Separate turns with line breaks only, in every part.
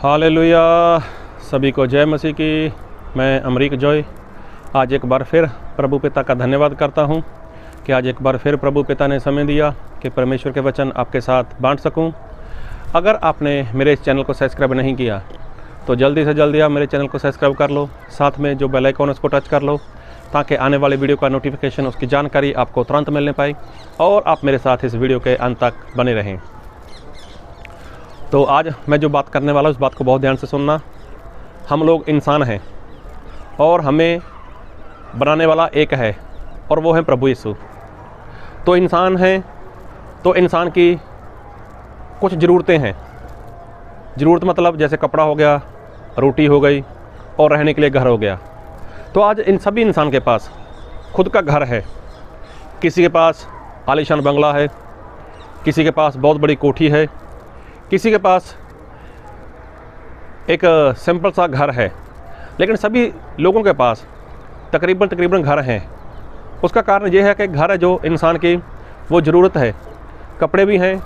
Hallelujah. सभी को जय मसीह की। मैं अमरीक जॉय आज एक बार फिर प्रभु पिता का धन्यवाद करता हूं कि आज एक बार फिर प्रभु पिता ने समय दिया कि परमेश्वर के वचन आपके साथ बांट सकूं। अगर आपने मेरे इस चैनल को सब्सक्राइब नहीं किया तो जल्दी से जल्दी आप मेरे चैनल को सब्सक्राइब कर लो, साथ में जो बेल आइकन है उसको टच कर लो ताकि आने वाले वीडियो का नोटिफिकेशन, उसकी जानकारी आपको तुरंत मिलने पाए और आप मेरे साथ इस वीडियो के अंत तक बने रहें। तो आज मैं जो बात करने वाला हूँ उस बात को बहुत ध्यान से सुनना। हम लोग इंसान हैं और हमें बनाने वाला एक है और वो है प्रभु यीशु। तो इंसान हैं तो इंसान की कुछ ज़रूरतें हैं। ज़रूरत मतलब जैसे कपड़ा हो गया, रोटी हो गई और रहने के लिए घर हो गया। तो आज इन सभी इंसान के पास खुद का घर है। किसी के पास आलीशान बंगला है, किसी के पास बहुत बड़ी कोठी है, किसी के पास एक सिंपल सा घर है। लेकिन सभी लोगों के पास तकरीबन घर हैं। उसका कारण ये है कि घर है जो इंसान की वो ज़रूरत है। कपड़े भी हैं,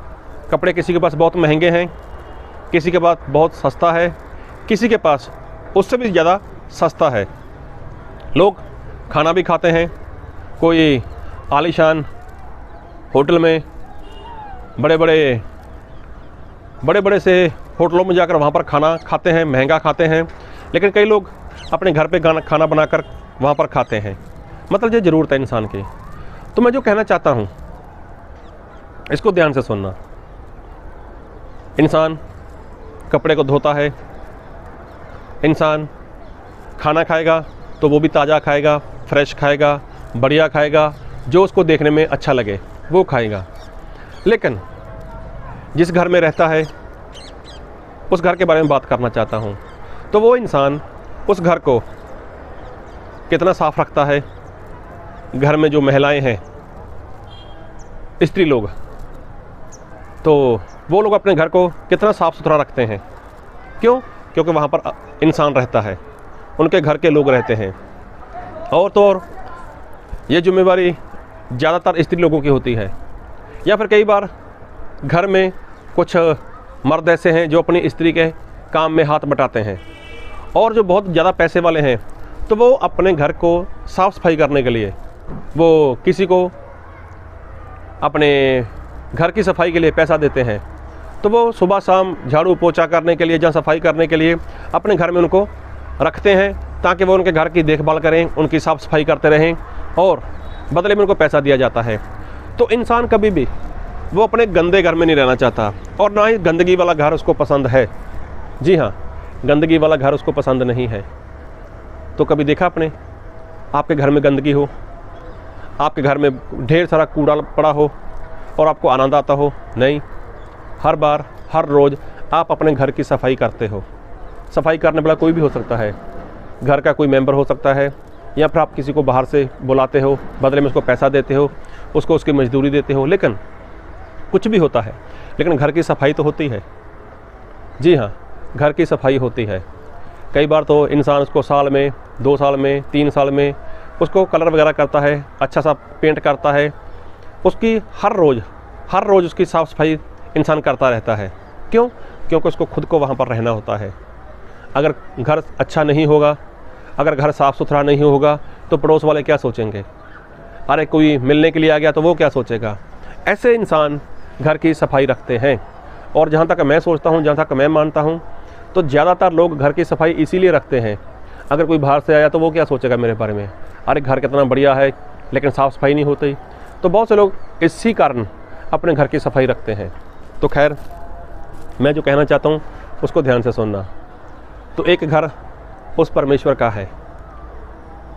कपड़े किसी के पास बहुत महंगे हैं, किसी के पास बहुत सस्ता है, किसी के पास उससे भी ज़्यादा सस्ता है। लोग खाना भी खाते हैं, कोई आलीशान होटल में बड़े बड़े से होटलों में जाकर वहाँ पर खाना खाते हैं, महंगा खाते हैं। लेकिन कई लोग अपने घर पे खाना बनाकर वहाँ पर खाते हैं। मतलब ये ज़रूरत है इंसान की। तो मैं जो कहना चाहता हूँ इसको ध्यान से सुनना। इंसान कपड़े को धोता है, इंसान खाना खाएगा तो वो भी ताज़ा खाएगा, फ्रेश खाएगा, बढ़िया खाएगा, जो उसको देखने में अच्छा लगे वो खाएगा। लेकिन जिस घर में रहता है उस घर के बारे में बात करना चाहता हूँ। तो वो इंसान उस घर को कितना साफ रखता है। घर में जो महिलाएं हैं, स्त्री लोग, तो वो लोग अपने घर को कितना साफ सुथरा रखते हैं। क्यों? क्योंकि वहाँ पर इंसान रहता है, उनके घर के लोग रहते हैं। और तो और ये जिम्मेवारी ज़्यादातर स्त्री लोगों की होती है। या फिर कई बार घर में कुछ मर्द ऐसे हैं जो अपनी स्त्री के काम में हाथ बटाते हैं। और जो बहुत ज़्यादा पैसे वाले हैं तो वो अपने घर को साफ़ सफाई करने के लिए वो किसी को अपने घर की सफाई के लिए पैसा देते हैं। तो वो सुबह शाम झाड़ू पोछा करने के लिए, जहाँ सफाई करने के लिए अपने घर में उनको रखते हैं ताकि वो उनके घर की देखभाल करें, उनकी साफ़ सफाई करते रहें और बदले में उनको पैसा दिया जाता है। तो इंसान कभी भी वो अपने गंदे घर में नहीं रहना चाहता और ना ही गंदगी वाला घर उसको पसंद है। जी हाँ, गंदगी वाला घर उसको पसंद नहीं है। तो कभी देखा आपने आपके घर में गंदगी हो, आपके घर में ढेर सारा कूड़ा पड़ा हो और आपको आनंद आता हो? नहीं। हर बार हर रोज़ आप अपने घर की सफाई करते हो। सफाई करने वाला कोई भी हो सकता है, घर का कोई मेंबर हो सकता है, या फिर आप किसी को बाहर से बुलाते हो, बदले में उसको पैसा देते हो, उसको उसकी मजदूरी देते हो। लेकिन कुछ भी होता है, लेकिन घर की सफाई तो होती है। जी हाँ, घर की सफाई होती है। कई बार तो इंसान उसको साल में, 2 साल में, 3 साल में उसको कलर वगैरह करता है, अच्छा सा पेंट करता है। उसकी हर रोज़ उसकी साफ़ सफाई इंसान करता रहता है। क्यों? क्योंकि उसको खुद को वहाँ पर रहना होता है। अगर घर अच्छा नहीं होगा, अगर घर साफ़ सुथरा नहीं होगा तो पड़ोस वाले क्या सोचेंगे? अरे कोई मिलने के लिए आ गया तो वो क्या सोचेगा? ऐसे इंसान घर की सफाई रखते हैं। और जहाँ तक मैं सोचता हूँ, जहाँ तक मैं मानता हूँ, तो ज़्यादातर लोग घर की सफाई इसीलिए रखते हैं। अगर कोई बाहर से आया तो वो क्या सोचेगा मेरे बारे में? अरे घर कितना बढ़िया है लेकिन साफ़ सफाई नहीं होती। तो बहुत से लोग इसी कारण अपने घर की सफाई रखते हैं। तो खैर, मैं जो कहना चाहता हूँ उसको ध्यान से सुनना। तो एक घर उस परमेश्वर का है,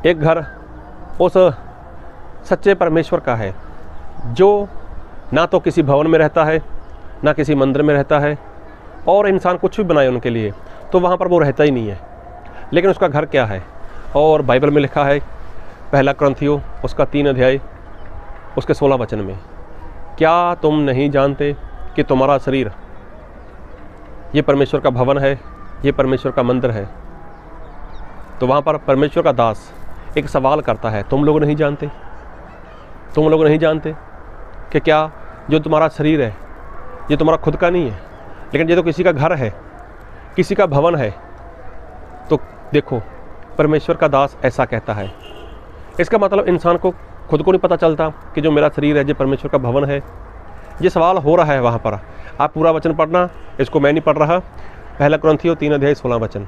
एक घर उस सच्चे परमेश्वर का है जो ना तो किसी भवन में रहता है, ना किसी मंदिर में रहता है। और इंसान कुछ भी बनाए उनके लिए तो वहाँ पर वो रहता ही नहीं है। लेकिन उसका घर क्या है? और बाइबल में लिखा है, पहला कुरिन्थियों उसका 3 अध्याय उसके 16 वचन में, क्या तुम नहीं जानते कि तुम्हारा शरीर ये परमेश्वर का भवन है, ये परमेश्वर का मंदिर है? तो वहाँ पर परमेश्वर का दास एक सवाल करता है, तुम लोग नहीं जानते? तुम लोग नहीं जानते कि क्या जो तुम्हारा शरीर है ये तुम्हारा खुद का नहीं है, लेकिन ये तो किसी का घर है। किसी का भवन है, तो देखो परमेश्वर का दास ऐसा कहता है। इसका मतलब इंसान को खुद को नहीं पता चलता कि जो मेरा शरीर है ये परमेश्वर का भवन है। ये सवाल हो रहा है वहाँ पर। आप पूरा वचन पढ़ना, इसको मैं नहीं पढ़ रहा। पहला कुरिन्थियों 3:16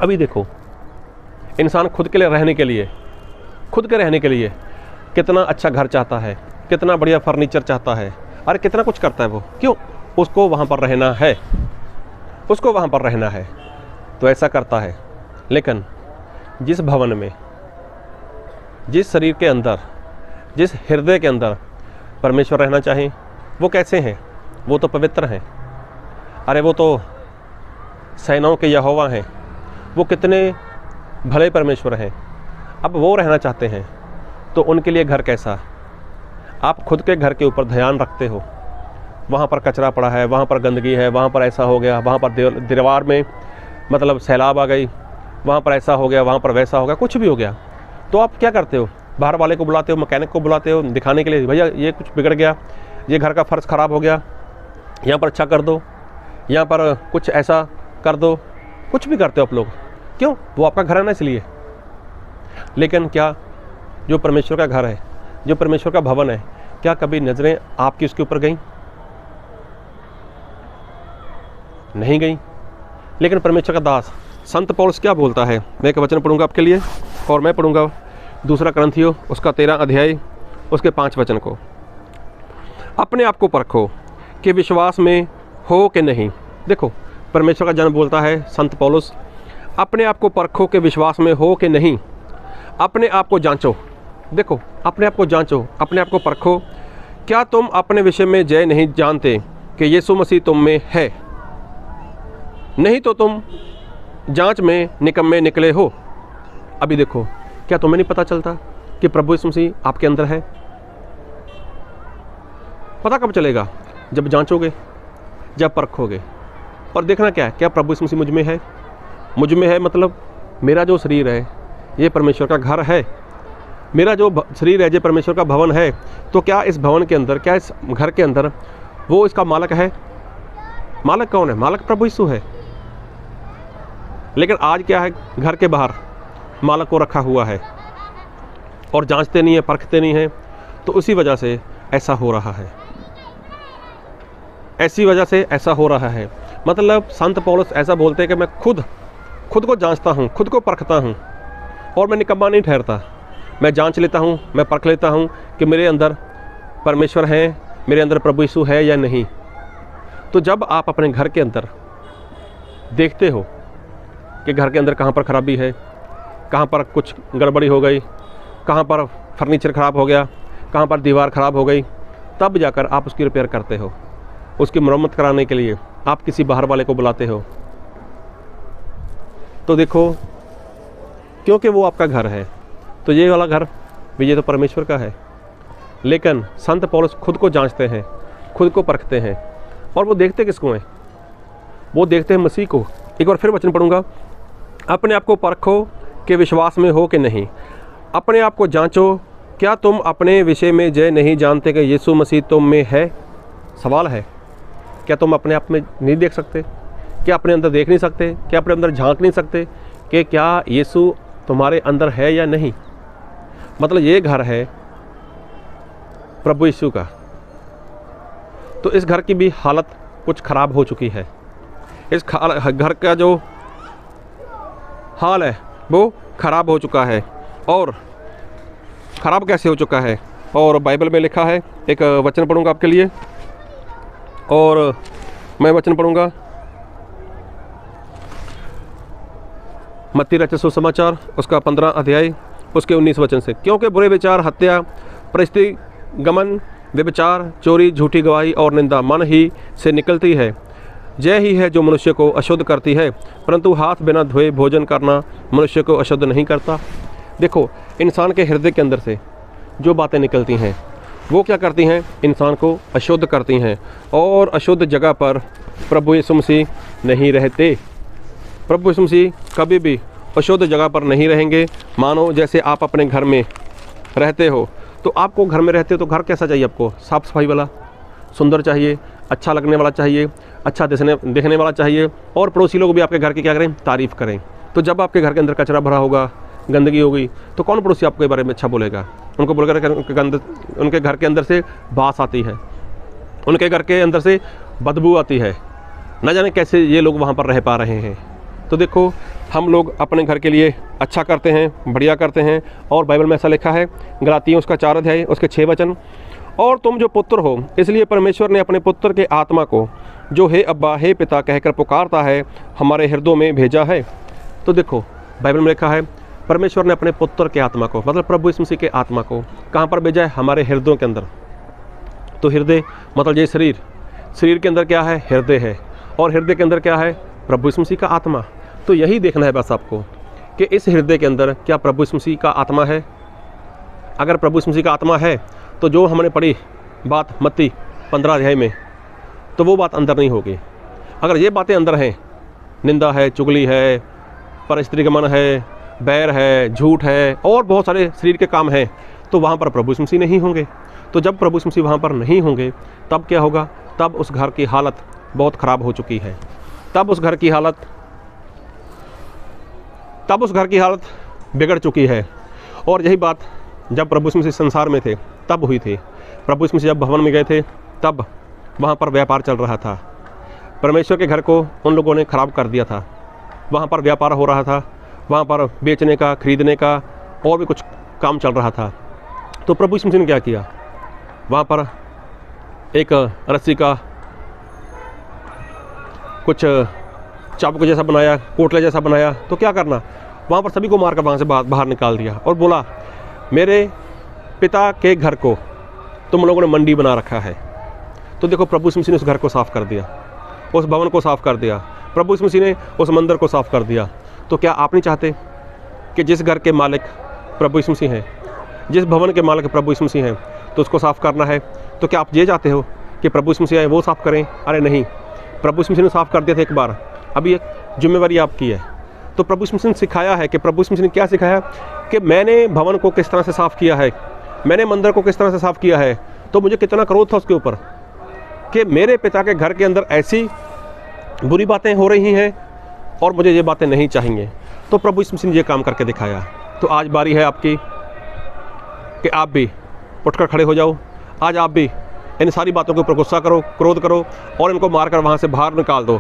अभी देखो, इंसान खुद के लिए रहने के लिए कितना अच्छा घर चाहता है, कितना बढ़िया फर्नीचर चाहता है, अरे कितना कुछ करता है वो। क्यों? उसको वहाँ पर रहना है, तो ऐसा करता है। लेकिन जिस भवन में, जिस शरीर के अंदर, जिस हृदय के अंदर परमेश्वर रहना चाहे, वो कैसे हैं? वो तो पवित्र हैं। अरे वो तो सेनाओं के यहोवा हैं, वो कितने भले परमेश्वर हैं। अब वो रहना चाहते हैं तो उनके लिए घर कैसा? आप खुद के घर के ऊपर ध्यान रखते हो, वहाँ पर कचरा पड़ा है, वहाँ पर गंदगी है, वहाँ पर ऐसा हो गया, वहाँ पर दीवार में मतलब सैलाब आ गई, वहाँ पर ऐसा हो गया, वहाँ पर वैसा हो गया, कुछ भी हो गया, तो आप क्या करते हो? बाहर वाले को बुलाते हो, मैकेनिक को बुलाते हो दिखाने के लिए, भैया ये कुछ बिगड़ गया, ये घर का फर्श ख़राब हो गया, यहाँ पर अच्छा कर दो, यहाँ पर कुछ ऐसा कर दो, कुछ भी करते हो आप लोग। क्यों? वो आपका घर है ना, इसलिए। लेकिन क्या जो परमेश्वर का घर है, जो परमेश्वर का भवन है, क्या कभी नज़रें आपकी उसके ऊपर गई? नहीं गई। लेकिन परमेश्वर का दास संत पौलुस क्या बोलता है? मैं एक वचन पढ़ूंगा आपके लिए, और मैं पढ़ूंगा 2 कुरिन्थियों उसका 13 अध्याय उसके 5 वचन को। अपने आप को परखो कि विश्वास में हो कि नहीं। देखो परमेश्वर का जन बोलता है संत पौलुस, अपने आप को परखो कि विश्वास में हो कि नहीं। अपने आप को जांचो। देखो अपने आप को जांचो, अपने आप को परखो। क्या तुम अपने विषय में जय नहीं जानते कि यीशु मसीह तुम में है? नहीं तो तुम जांच में निकम्मे निकले हो। अभी देखो, क्या तुम्हें नहीं पता चलता कि प्रभु यीशु मसीह आपके अंदर है? पता कब चलेगा? जब जांचोगे, जब परखोगे। और देखना क्या है, क्या प्रभु यीशु मसीह मुझ में है? मुझ में है मतलब मेरा जो शरीर है ये परमेश्वर का घर है, मेरा जो शरीर है ये परमेश्वर का भवन है। तो क्या इस भवन के अंदर, क्या इस घर के अंदर वो इसका मालिक है? मालिक कौन है? मालिक प्रभु यीशु है। लेकिन आज क्या है, घर के बाहर मालिक को रखा हुआ है और जांचते नहीं है, परखते नहीं है। तो उसी वजह से ऐसा हो रहा है, ऐसी वजह से ऐसा हो रहा है। मतलब संत पौलुस ऐसा बोलते हैं कि मैं खुद को जांचता हूँ, खुद को परखता हूँ, और मैं निकम्मा नहीं ठहरता। मैं जांच लेता हूँ, मैं परख लेता हूँ कि मेरे अंदर परमेश्वर है, मेरे अंदर प्रभु यीशु है या नहीं। तो जब आप अपने घर के अंदर देखते हो कि घर के अंदर कहाँ पर ख़राबी है, कहाँ पर कुछ गड़बड़ी हो गई, कहाँ पर फर्नीचर ख़राब हो गया, कहाँ पर दीवार ख़राब हो गई, तब जाकर आप उसकी रिपेयर करते हो। उसकी मरम्मत कराने के लिए आप किसी बाहर वाले को बुलाते हो। तो देखो, क्योंकि वो आपका घर है, तो ये वाला घर भी ये तो परमेश्वर का है। लेकिन संत पौलुस खुद को जांचते हैं, खुद को परखते हैं, और वो देखते किसको हैं? वो देखते हैं मसीह को। एक बार फिर वचन पढ़ूंगा, अपने आप को परखो कि विश्वास में हो कि नहीं। अपने आप को जांचो, क्या तुम अपने विषय में जय नहीं जानते कि यीशु मसीह तुम में है? सवाल है, क्या तुम अपने आप में नहीं देख सकते? क्या अपने अंदर देख नहीं सकते? क्या अपने अंदर झांक नहीं सकते कि क्या यीशु तुम्हारे अंदर है या नहीं? मतलब ये घर है प्रभु यीशु का, तो इस घर की भी हालत कुछ ख़राब हो चुकी है। इस घर का जो हाल है वो ख़राब हो चुका है। और ख़राब कैसे हो चुका है? और बाइबल में लिखा है, एक वचन पढ़ूंगा आपके लिए, और मैं वचन पढ़ूंगा मत्ती रचित सुसमाचार उसका 15 अध्याय उसके 19 वचन से। क्योंकि बुरे विचार, हत्या, परिस्थिगमन, व्यभिचार, चोरी, झूठी गवाही और निंदा मन ही से निकलती है। यह ही है जो मनुष्य को अशुद्ध करती है, परंतु हाथ बिना धोए भोजन करना मनुष्य को अशुद्ध नहीं करता। देखो, इंसान के हृदय के अंदर से जो बातें निकलती हैं वो क्या करती हैं? इंसान को अशुद्ध करती हैं। और अशुद्ध जगह पर प्रभु यीशु मसीह नहीं रहते। प्रभु यीशु मसीह कभी भी अशुद्ध जगह पर नहीं रहेंगे। मानो जैसे आप अपने घर में रहते हो, तो आपको घर में रहते हो तो घर कैसा चाहिए? आपको साफ़ सफाई वाला, सुंदर चाहिए, अच्छा लगने वाला चाहिए, अच्छा दिखने वाला चाहिए, और पड़ोसी लोग भी आपके घर की क्या करें, तारीफ़ करें। तो जब आपके घर के अंदर कचरा भरा होगा, गंदगी होगी, तो कौन पड़ोसी आपके बारे में अच्छा बोलेगा? उनको बोलेगा उनके घर के अंदर से बास आती है, उनके घर के अंदर से बदबू आती है, न जाने कैसे ये लोग वहाँ पर रह पा रहे हैं। तो देखो, हम लोग अपने घर के लिए अच्छा करते हैं, बढ़िया करते हैं, और बाइबल में ऐसा लिखा है, गलातियों उसका 4 अध्याय उसके 6 वचन, और तुम जो पुत्र हो इसलिए परमेश्वर ने अपने पुत्र के आत्मा को, जो हे अब्बा हे पिता कहकर पुकारता है, हमारे हृदयों में भेजा है। तो देखो, बाइबल में लिखा है परमेश्वर ने अपने पुत्र के आत्मा को, मतलब प्रभु यीशु मसीह के आत्मा को कहाँ पर भेजा है? हमारे हृदयों के अंदर। तो हृदय मतलब ये शरीर, शरीर के अंदर क्या है? हृदय है, और हृदय के अंदर क्या है? प्रभु यीशु मसीह का आत्मा। तो यही देखना है बस आपको कि इस हृदय के अंदर क्या प्रभु यीशु मसीह का आत्मा है। अगर प्रभु यीशु मसीह का आत्मा है तो जो हमने पढ़ी बात मत्ती 15 अध्याय में, तो वो बात अंदर नहीं होगी। अगर ये बातें अंदर हैं, निंदा है, चुगली है, परस्त्रीगमन है, बैर है, झूठ है, और बहुत सारे शरीर के काम हैं, तो वहाँ पर प्रभु यीशु मसीह नहीं होंगे। तो जब प्रभु यीशु मसीह वहाँ पर नहीं होंगे, तब क्या होगा? तब उस घर की हालत बहुत ख़राब हो चुकी है। तब उस घर की हालत बिगड़ चुकी है। और यही बात जब प्रभु यीशु मसीह संसार में थे तब हुई थी। प्रभु यीशु मसीह जब भवन में गए थे, तब वहाँ पर व्यापार चल रहा था। परमेश्वर के घर को उन लोगों ने ख़राब कर दिया था। वहाँ पर व्यापार हो रहा था, वहाँ पर बेचने का, खरीदने का, और भी कुछ काम चल रहा था। तो प्रभु यीशु मसीह ने क्या किया? वहाँ पर एक रस्सी का कुछ चाबुक जैसा बनाया, कोटले जैसा बनाया। तो क्या करना? वहाँ पर सभी को मारकर वहाँ से बाहर निकाल दिया, और बोला, मेरे पिता के घर को तुम लोगों ने मंडी बना रखा है। तो देखो, प्रभु यीशु मसीह ने उस घर को साफ़ कर दिया, उस भवन को साफ़ कर दिया, प्रभु यीशु मसीह ने उस मंदिर को साफ़ कर दिया। तो क्या आप नहीं चाहते कि जिस घर के मालिक प्रभु यीशु मसीह हैं, जिस भवन के मालिक प्रभु यीशु मसीह हैं, तो उसको साफ़ करना है? तो क्या आप ये चाहते हो कि प्रभु यीशु मसीह आए वो साफ़ करें? अरे नहीं, प्रभु यीशु मसीह ने साफ़ कर दिया था एक बार, अभी एक जिम्मेवारी आपकी है। तो प्रभु यीशु मसीह ने सिखाया है कि प्रभु यीशु मसीह ने क्या सिखाया कि मैंने भवन को किस तरह से साफ़ किया है, मैंने मंदिर को किस तरह से साफ़ किया है। तो मुझे कितना क्रोध था उसके ऊपर कि मेरे पिता के घर के अंदर ऐसी बुरी बातें हो रही हैं, और मुझे ये बातें नहीं चाहिए। तो प्रभु यीशु मसीह ने ये काम करके दिखाया। तो आज बारी है आपकी कि आप भी उठकर खड़े हो जाओ। आज आप भी इन सारी बातों के ऊपर गुस्सा करो, क्रोध करो, और इनको मारकर वहाँ से बाहर निकाल दो,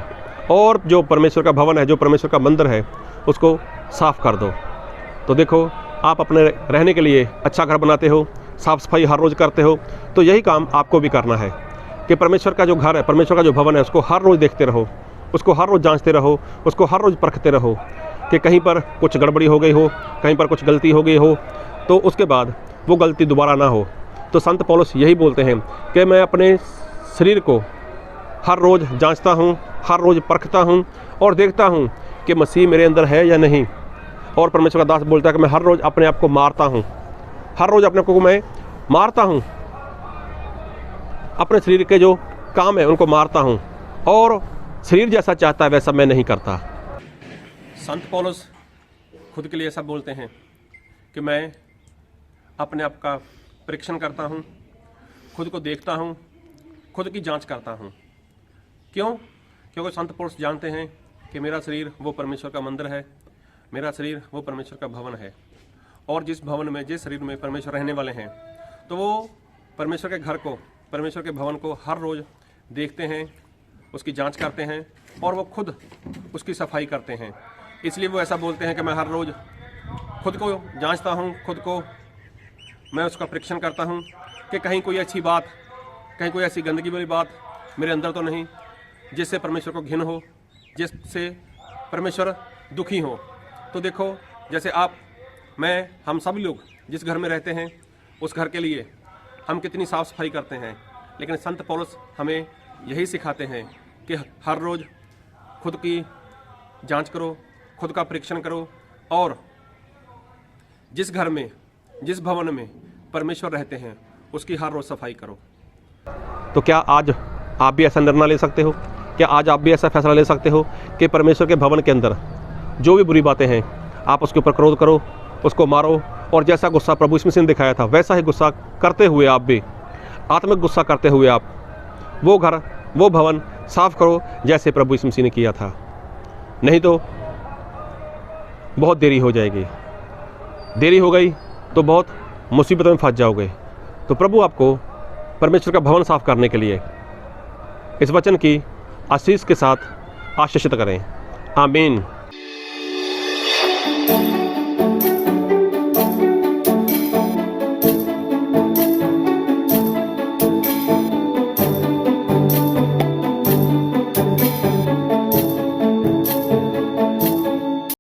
और जो परमेश्वर का भवन है, जो परमेश्वर का मंदिर है, उसको साफ़ कर दो। तो देखो, आप अपने रहने के लिए अच्छा घर बनाते हो, साफ़ सफाई हर रोज़ करते हो, तो यही काम आपको भी करना है कि परमेश्वर का जो घर है, परमेश्वर का जो भवन है, उसको हर रोज़ देखते रहो, उसको हर रोज़ जांचते रहो, उसको हर रोज़ परखते रहो कि कहीं पर कुछ गड़बड़ी हो गई हो, कहीं पर कुछ गलती हो गई हो, तो उसके बाद वो गलती दोबारा ना हो। तो संत पौलुस यही बोलते हैं कि मैं अपने शरीर को हर रोज़ जांचता हूँ, हर रोज़ परखता हूँ, और देखता हूँ कि मसीह मेरे अंदर है या नहीं। और परमेश्वर का दास बोलता है कि मैं हर रोज़ अपने आप को मारता हूँ, हर रोज़ अपने आप को मैं मारता हूँ, अपने शरीर के जो काम है उनको मारता हूँ, और शरीर जैसा चाहता है वैसा मैं नहीं करता। संत पौलुस खुद के लिए ऐसा बोलते हैं कि मैं अपने आप का परीक्षण करता हूँ, खुद को देखता हूँ, खुद की जांच करता हूँ। क्यों? क्योंकि संत पौलुस जानते हैं कि मेरा शरीर वो परमेश्वर का मंदिर है, मेरा शरीर वो परमेश्वर का भवन है, और जिस भवन में, जिस शरीर में परमेश्वर रहने वाले हैं, तो वो परमेश्वर के घर को, परमेश्वर के भवन को हर रोज़ देखते हैं, उसकी जांच करते हैं, और वो खुद उसकी सफाई करते हैं। इसलिए वो ऐसा बोलते हैं कि मैं हर रोज़ खुद को जांचता हूँ, खुद को मैं उसका परीक्षण करता हूँ कि कहीं कोई अच्छी बात, कहीं कोई ऐसी गंदगी वाली बात मेरे अंदर तो नहीं जिससे परमेश्वर को घिन हो, जिससे परमेश्वर दुखी हो। तो देखो, जैसे आप, मैं, हम सब लोग जिस घर में रहते हैं, उस घर के लिए हम कितनी साफ़ सफाई करते हैं, लेकिन संत पौलुस हमें यही सिखाते हैं कि हर रोज़ खुद की जांच करो, खुद का परीक्षण करो, और जिस घर में, जिस भवन में परमेश्वर रहते हैं, उसकी हर रोज़ सफाई करो। तो क्या आज आप भी ऐसा निर्णय ले सकते हो? क्या आज आप भी ऐसा फैसला ले सकते हो कि परमेश्वर के भवन के अंदर जो भी बुरी बातें हैं, आप उसके ऊपर क्रोध करो, उसको मारो, और जैसा गुस्सा प्रभु यीशु मसीह ने दिखाया था वैसा ही गुस्सा करते हुए आप भी, आत्मिक गुस्सा करते हुए आप वो घर, वो भवन साफ़ करो जैसे प्रभु यीशु मसीह ने किया था, नहीं तो बहुत देरी हो जाएगी। देरी हो गई तो बहुत मुसीबतों में फंस जाओगे। तो प्रभु आपको परमेश्वर का भवन साफ करने के लिए इस वचन की आशीष के साथ आशीषित करें। आमीन।